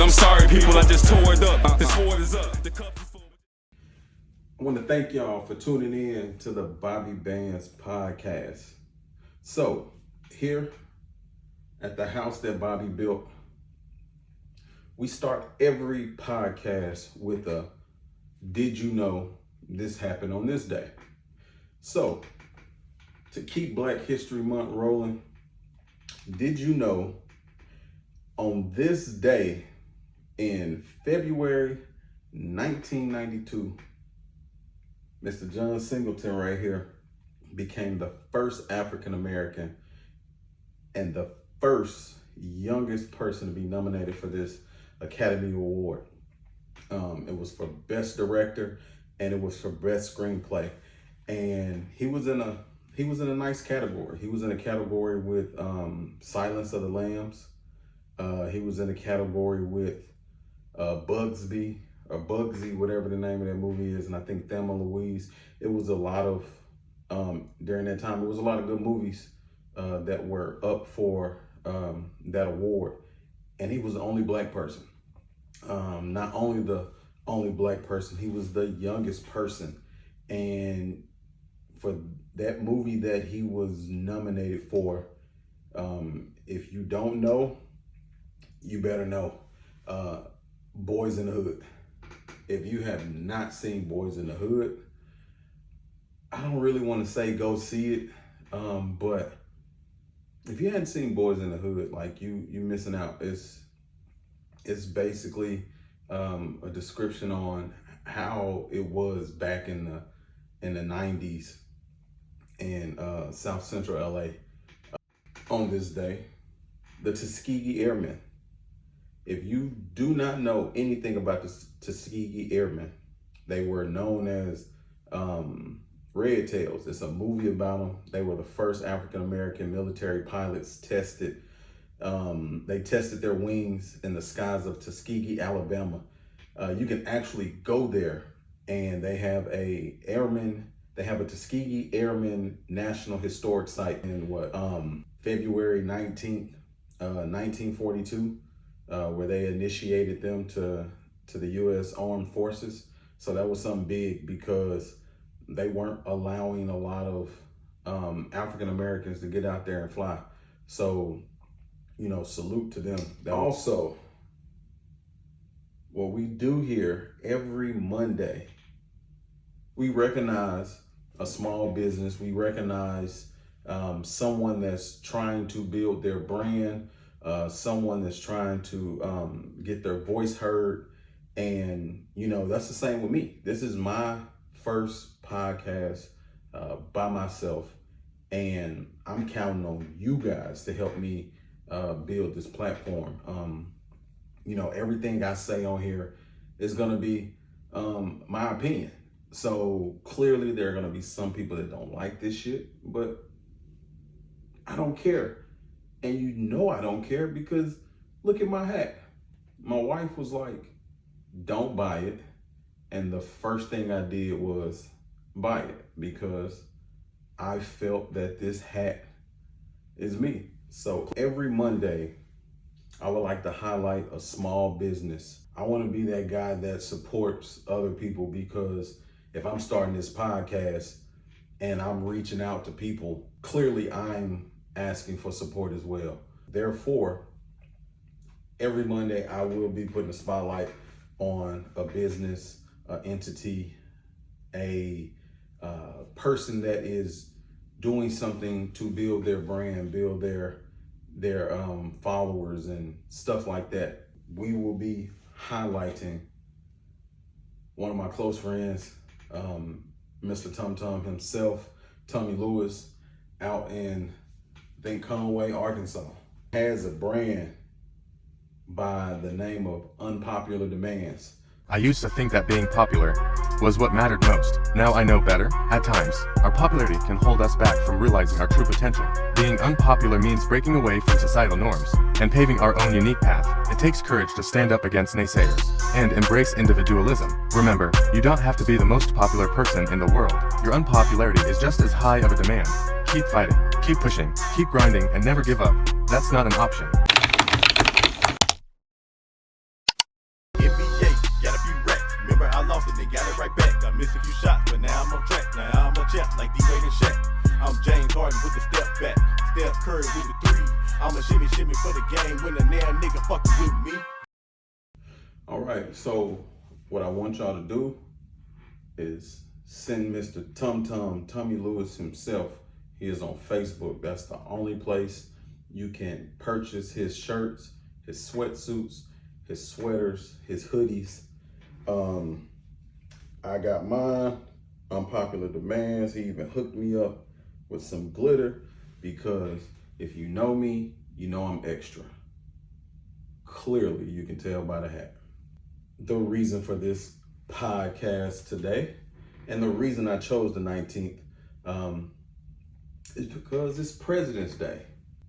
on. I'm sorry, people, I just tore it up. This Ford is up. The cup is full. I want to thank y'all for tuning in to the Bobby.bans podcast. So, here at the house that Bobby built, we start every podcast with a "Did you know this happened on this day?" So, to keep Black History Month rolling, did you know on this day in February 1992, Mr. John Singleton right here became the first African American and the first youngest person to be nominated for this Academy Award. It was for Best Director and it was for Best Screenplay. And he was in a nice category. He was in a category with Silence of the Lambs. He was in a category with Bugsy, whatever the name of that movie is, and I think Thelma and Louise. It was a lot of, during that time, it was a lot of good movies that were up for that award. And he was the only Black person. Not only the only Black person, he was the youngest person. And for that movie that he was nominated for, if you don't know, you better know. Boys in the Hood. If you have not seen Boys in the Hood, I don't really want to say go see it, but if you hadn't seen Boys in the Hood, like you're missing out. It's basically a description on how it was back in the 90s in South Central LA. On this day, the Tuskegee Airmen. If you do not know anything about the Tuskegee Airmen, they were known as Red Tails. It's a movie about them. They were the first African-American military pilots tested. They tested their wings in the skies of Tuskegee, Alabama. You can actually go there and they have a Tuskegee Airmen National Historic Site in February 19th, 1942. Where they initiated them to the U.S. Armed Forces. So that was something big because they weren't allowing a lot of African Americans to get out there and fly. So, salute to them. Also, what we do here every Monday, we recognize a small business. We recognize someone that's trying to build their brand, someone that's trying to get their voice heard. And, that's the same with me. This is my first podcast by myself. And I'm counting on you guys to help me build this platform. Everything I say on here is going to be my opinion. So clearly there are going to be some people that don't like this shit, but I don't care. And I don't care because look at my hat. My wife was like, don't buy it. And the first thing I did was buy it because I felt that this hat is me. So every Monday, I would like to highlight a small business. I want to be that guy that supports other people because if I'm starting this podcast and I'm reaching out to people, clearly I'm asking for support as well. Therefore, every Monday I will be putting a spotlight on a business, an entity, a person that is doing something to build their brand, build their followers and stuff like that. We will be highlighting one of my close friends, Mr. Tum Tum himself, Tommy Lewis, out in Conway, Arkansas, has a brand by the name of Unpopular Demands. I used to think that being popular was what mattered most. Now I know better. At times, our popularity can hold us back from realizing our true potential. Being unpopular means breaking away from societal norms and paving our own unique path. It takes courage to stand up against naysayers and embrace individualism. Remember, you don't have to be the most popular person in the world. Your unpopularity is just as high of a demand. Keep fighting, keep pushing, keep grinding, and never give up. That's not an option. and got it right back. I missed a few shots, but now I'm on track. Now I'm a champ like D-Wade and Shaq. I'm James Harden with the step back. Steph Curry with the three. I'm a shimmy for the game when a damn nigga fucking with me. All right, so what I want y'all to do is send Mr. Tommy Lewis himself. He is on Facebook. That's the only place you can purchase his shirts, his sweatsuits, his sweaters, his hoodies. I got mine, Bobby.bans. He even hooked me up with some glitter because if you know me, you know I'm extra. Clearly, you can tell by the hat. The reason for this podcast today, and the reason I chose the 19th, is because it's President's Day.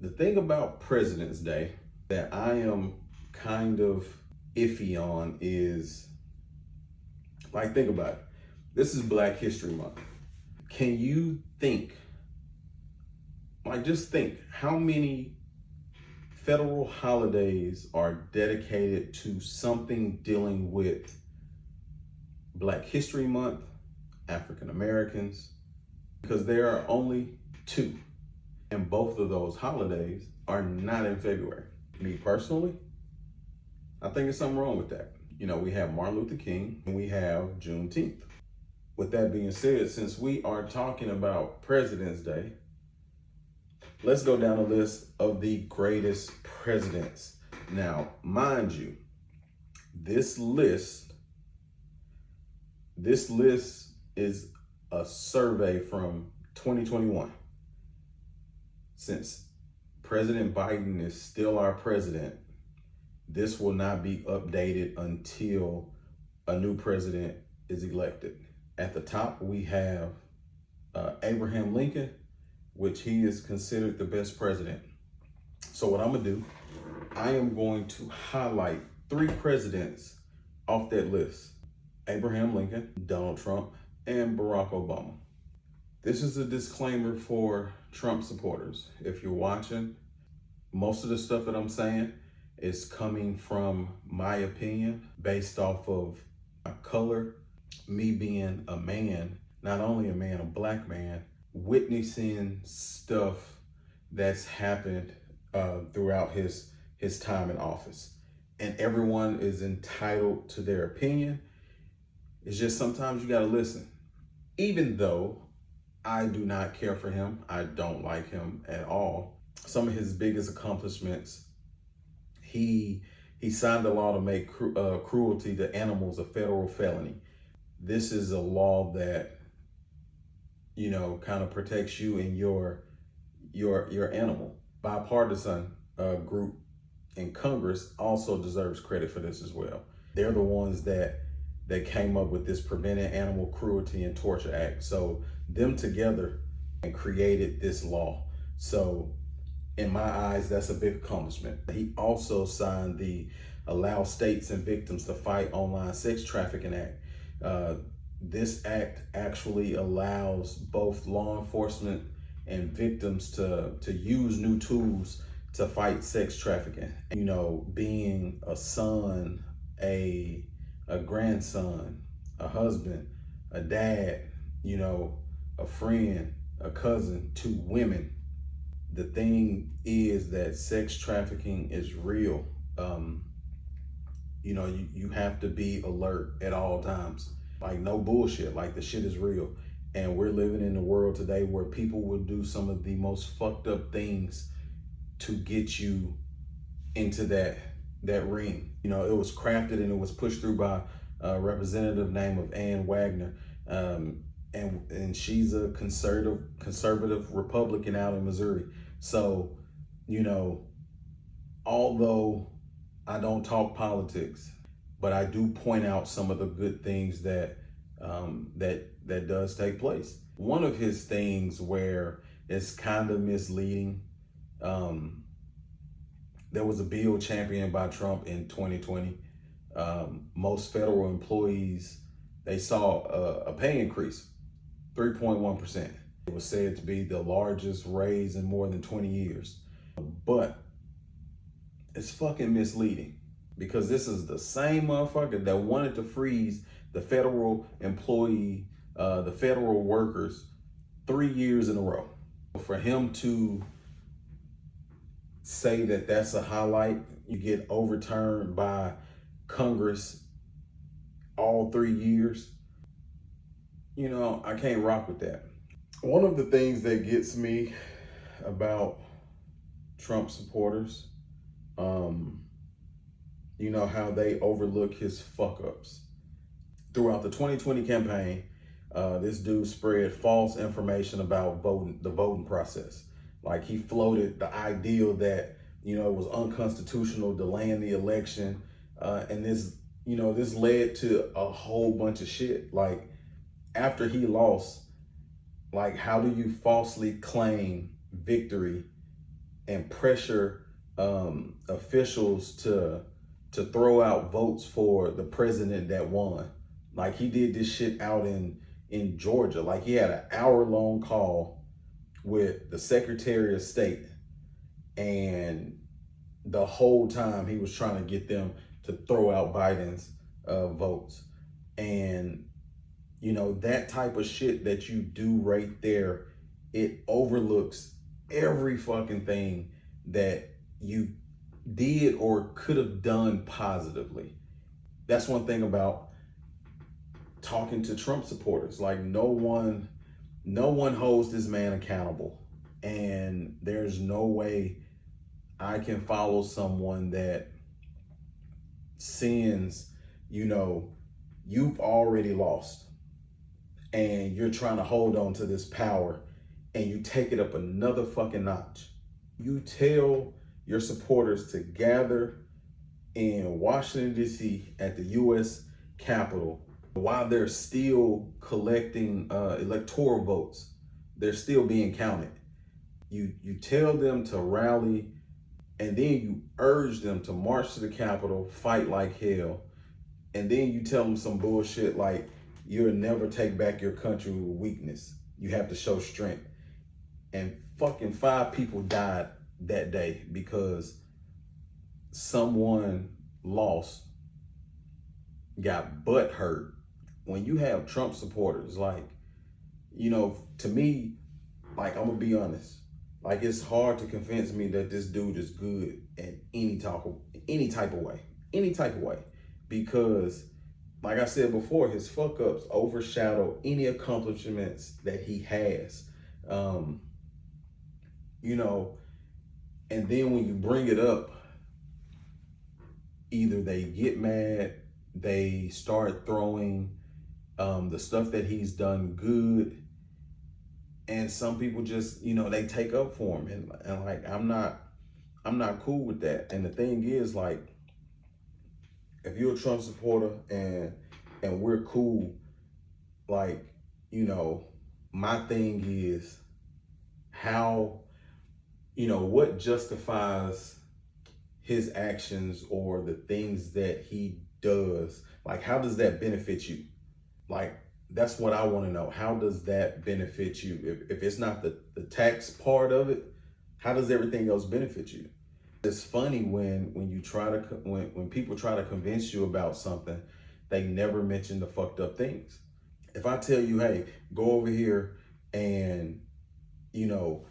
The thing about President's Day that I am kind of iffy on is, like, think about it. This is Black History Month. Can you think, just think how many federal holidays are dedicated to something dealing with Black History Month, African Americans, because there are only 2, and both of those holidays are not in February. Me personally, I think there's something wrong with that. You know, we have Martin Luther King and we have Juneteenth. With that being said, since we are talking about President's Day, let's go down a list of the greatest presidents. Now, mind you, this list is a survey from 2021. Since President Biden is still our president, this will not be updated until a new president is elected. At the top, we have Abraham Lincoln, which he is considered the best president. So what I'm gonna do, I am going to highlight 3 presidents off that list: Abraham Lincoln, Donald Trump, and Barack Obama. This is a disclaimer for Trump supporters. If you're watching, most of the stuff that I'm saying is coming from my opinion based off of my color, me being a man, not only a man, a Black man, witnessing stuff that's happened throughout his time in office. And everyone is entitled to their opinion. It's just sometimes you gotta listen. Even though I do not care for him, I don't like him at all. Some of his biggest accomplishments, he signed a law to make cruelty to animals a federal felony. This is a law that, you know, kind of protects you and your animal. Bipartisan group in Congress also deserves credit for this as well. They're the ones that came up with this Preventing Animal Cruelty and Torture Act. So them together and created this law. So in my eyes, that's a big accomplishment. He also signed the Allow States and Victims to Fight Online Sex Trafficking Act. This act actually allows both law enforcement and victims to use new tools to fight sex trafficking. You know, being a son, a grandson, a husband, a dad, you know, a friend, a cousin to women. The thing is that sex trafficking is real. You know, you have to be alert at all times. Like, no bullshit, like the shit is real. And we're living in a world today where people will do some of the most fucked up things to get you into that ring. You know, it was crafted and it was pushed through by a representative named of Ann Wagner. And she's a conservative Republican out in Missouri. So, you know, although I don't talk politics, but I do point out some of the good things that does take place. One of his things where it's kind of misleading, there was a bill championed by Trump in 2020. Most federal employees, they saw a pay increase, 3.1%. It was said to be the largest raise in more than 20 years. But it's fucking misleading. because this is the same motherfucker that wanted to freeze the federal employee, the federal workers 3 years in a row. For him to say that that's a highlight, you get overturned by Congress all 3 years, you know, I can't rock with that. One of the things that gets me about Trump supporters, you know, how they overlook his fuck ups. Throughout the 2020 campaign, this dude spread false information about the voting process. Like, he floated the ideal that, you know, it was unconstitutional delaying the election. And this, you know, this led to a whole bunch of shit. Like, after he lost, like, how do you falsely claim victory and pressure officials to throw out votes for the president that won? Like, he did this shit out in Georgia. Like, he had an hour-long call with the Secretary of State, and the whole time he was trying to get them to throw out Biden's votes. And, you know, that type of shit that you do right there, it overlooks every fucking thing that you did or could have done positively. That's one thing about talking to Trump supporters. Like, no one holds this man accountable. And there's no way I can follow someone that sends, you know, you've already lost and you're trying to hold on to this power, and you take it up another fucking notch. You tell your supporters to gather in Washington, D.C. at the U.S. Capitol while they're still collecting electoral votes. They're still being counted. You tell them to rally, and then you urge them to march to the Capitol, fight like hell, and then you tell them some bullshit like, you'll never take back your country with weakness. You have to show strength. And fucking 5 people died that day because someone lost, got butt hurt. When you have Trump supporters, like, you know, to me, like, I'm gonna be honest, like, it's hard to convince me that this dude is good in any type of way, because, like I said before, his fuck ups overshadow any accomplishments that he has. You know, and then when you bring it up, either they get mad, they start throwing the stuff that he's done good, and some people just, you know, they take up for him, and like, I'm not cool with that. And the thing is, like, if you're a Trump supporter and we're cool, like, you know, my thing is how, you know, what justifies his actions or the things that he does? Like, how does that benefit you? Like, that's what I want to know. How does that benefit you? If it's not the tax part of it, how does everything else benefit you? It's funny when you try to, when people try to convince you about something, they never mention the fucked up things. If I tell you, hey, go over here and, you know,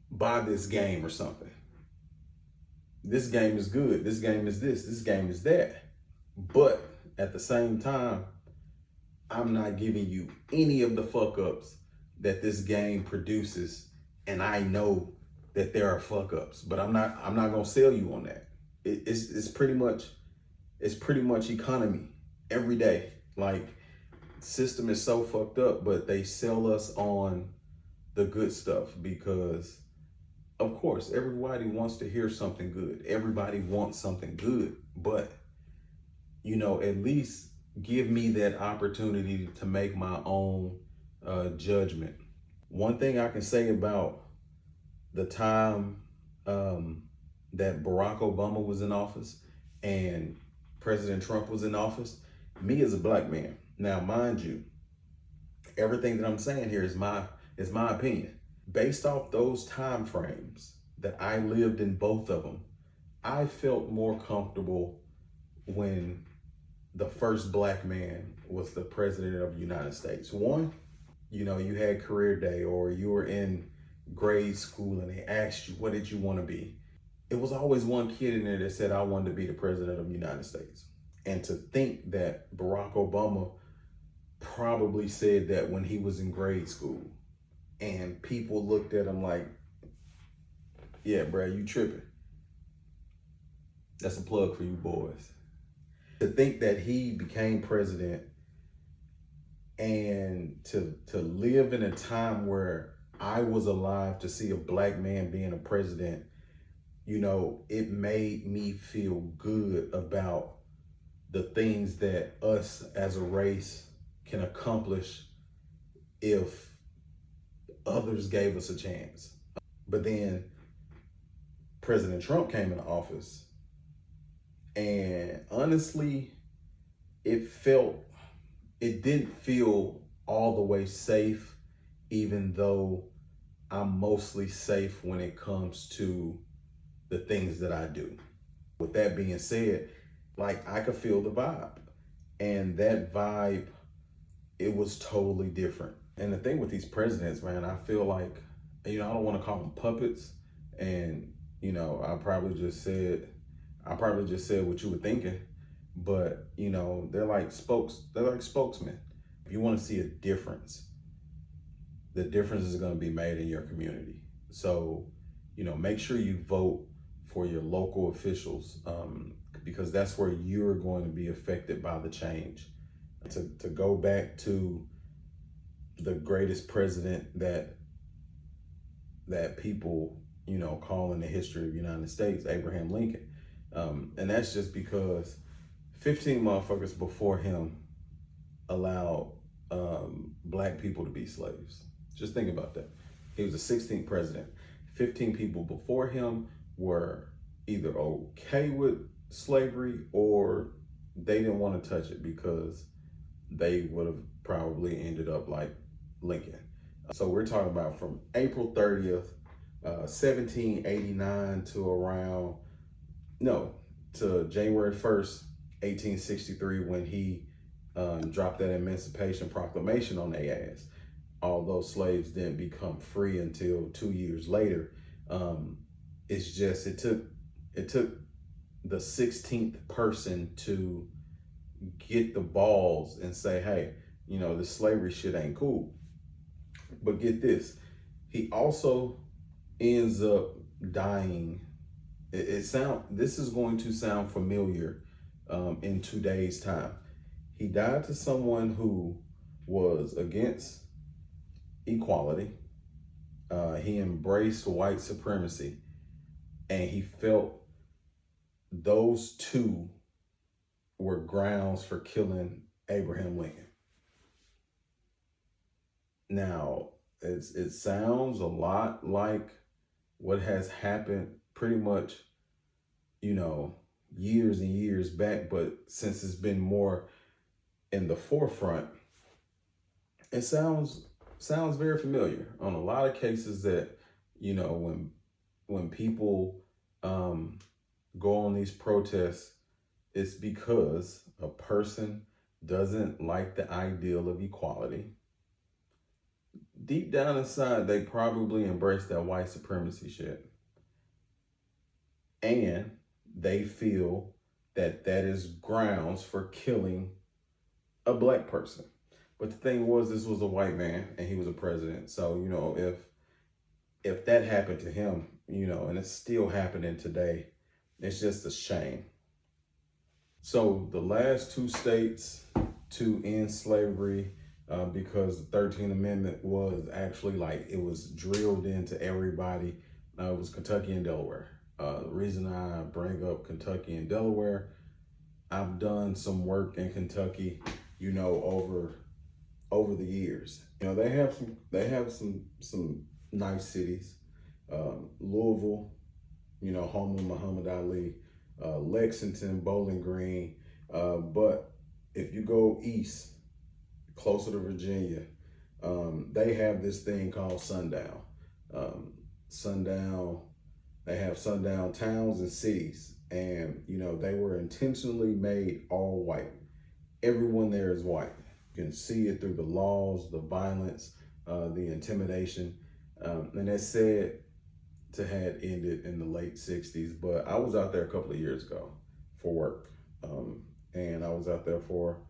buy this game or something. This game is good. This game is this game is that. But at the same time, I'm not giving you any of the fuck ups that this game produces. And I know that there are fuck ups, but I'm not gonna sell you on that. It's pretty much economy every day. Like, the system is so fucked up, but they sell us on the good stuff because, of course, everybody wants to hear something good. Everybody wants something good, but, you know, at least give me that opportunity to make my own judgment. One thing I can say about the time that Barack Obama was in office and President Trump was in office, me as a black man, now mind you, everything that I'm saying here is my opinion. Based off those time frames that I lived in both of them, I felt more comfortable when the first black man was the president of the United States. One, you know, you had career day or you were in grade school and they asked you, what did you want to be? It was always one kid in there that said, I wanted to be the president of the United States. And to think that Barack Obama probably said that when he was in grade school, and people looked at him like, yeah, bro, you tripping. That's a plug for you boys. To think that he became president and to live in a time where I was alive to see a black man being a president, you know, it made me feel good about the things that us as a race can accomplish if others gave us a chance. But then President Trump came into office, and honestly, it didn't feel all the way safe, even though I'm mostly safe when it comes to the things that I do. With that being said, like, I could feel the vibe, and that vibe, it was totally different. And the thing with these presidents, man, I feel like, you know, I don't want to call them puppets, and, you know, I probably just said what you were thinking, but, you know, they're like spokesmen. If you want to see a difference, the difference is going to be made in your community. So, you know, make sure you vote for your local officials, because that's where you're going to be affected by the change. To go back to the greatest president that people, you know, call in the history of the United States, Abraham Lincoln. And that's just because 15 motherfuckers before him allowed black people to be slaves. Just think about that. He was the 16th president. 15 people before him were either okay with slavery or they didn't want to touch it because they would have probably ended up like Lincoln. So we're talking about from April 30th, 1789 to January 1st, 1863, when he dropped that Emancipation Proclamation on their ass. Although slaves didn't become free until 2 years later, it's just, it took the 16th person to get the balls and say, hey, you know, this slavery shit ain't cool. But get this, he also ends up dying. This is going to sound familiar in today's time. He died to someone who was against equality. He embraced white supremacy, and he felt those two were grounds for killing Abraham Lincoln. Now, it sounds a lot like what has happened pretty much, you know, years and years back, but since it's been more in the forefront, it sounds very familiar on a lot of cases that, you know, when people go on these protests, it's because a person doesn't like the ideal of equality. Deep down inside, they probably embrace that white supremacy shit. And they feel that that is grounds for killing a black person. But the thing was, this was a white man and he was a president. So, you know, if that happened to him, you know, and it's still happening today, it's just a shame. So the last two states to end slavery, because the 13th Amendment was actually like, it was drilled into everybody. It was Kentucky and Delaware. The reason I bring up Kentucky and Delaware, I've done some work in Kentucky, you know, over the years. You know, they have some nice cities. Louisville, you know, home of Muhammad Ali, Lexington, Bowling Green. But if you go east, closer to Virginia, they have this thing called sundown. They have sundown towns and cities. And, you know, they were intentionally made all white. Everyone there is white. You can see it through the laws, the violence, the intimidation. And it's said to had ended in the late 60s, but I was out there a couple of years ago for work. And I was out there for,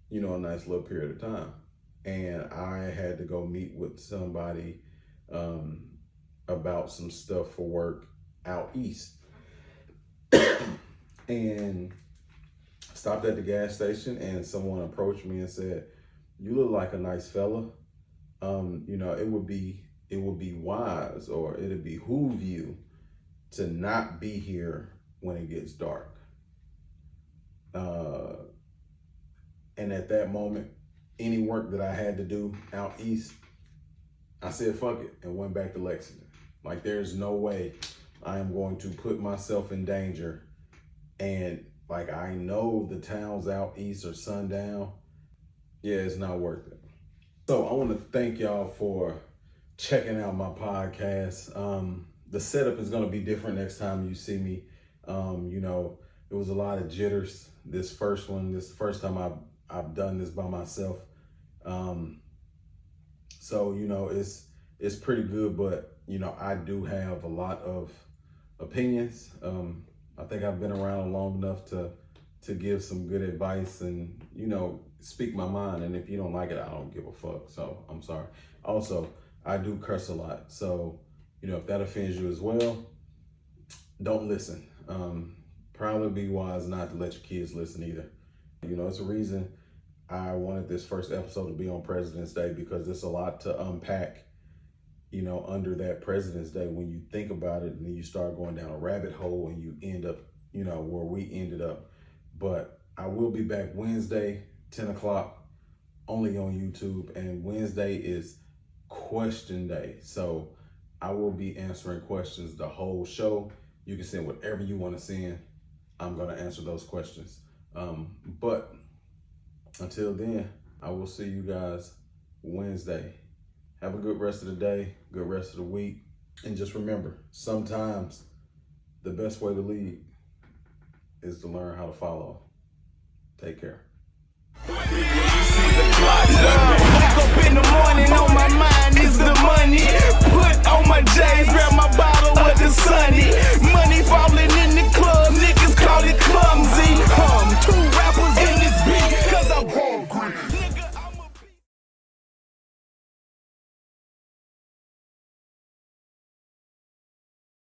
you know, a nice little period of time. And I had to go meet with somebody about some stuff for work out east. And stopped at the gas station, and someone approached me and said, "You look like a nice fella. You know, it would be wise, or it'd behoove you to not be here when it gets dark." And at that moment, any work that I had to do out east, I said, fuck it, and went back to Lexington. Like, there's no way I am going to put myself in danger. And like, I know the towns out east are sundown. Yeah, it's not worth it. So I want to thank y'all for checking out my podcast. The setup is going to be different next time you see me. You know, it was a lot of jitters. This first the first time I've done this by myself. So, you know, it's pretty good, but, you know, I do have a lot of opinions. I think I've been around long enough to give some good advice and, you know, speak my mind. And if you don't like it, I don't give a fuck. So I'm sorry. Also, I do curse a lot. So, you know, if that offends you as well, don't listen. Probably be wise not to let your kids listen either. You know, it's a reason I wanted this first episode to be on President's Day, because there's a lot to unpack, you know, under that President's Day when you think about it, and then you start going down a rabbit hole and you end up, you know, where we ended up. But I will be back Wednesday, 10 o'clock, only on YouTube. And Wednesday is question day. So I will be answering questions the whole show. You can send whatever you want to send. I'm going to answer those questions. But until then, I will see you guys Wednesday. Have a good rest of the day, good rest of the week. And just remember, sometimes the best way to lead is to learn how to follow. Take care. Wake up in the morning,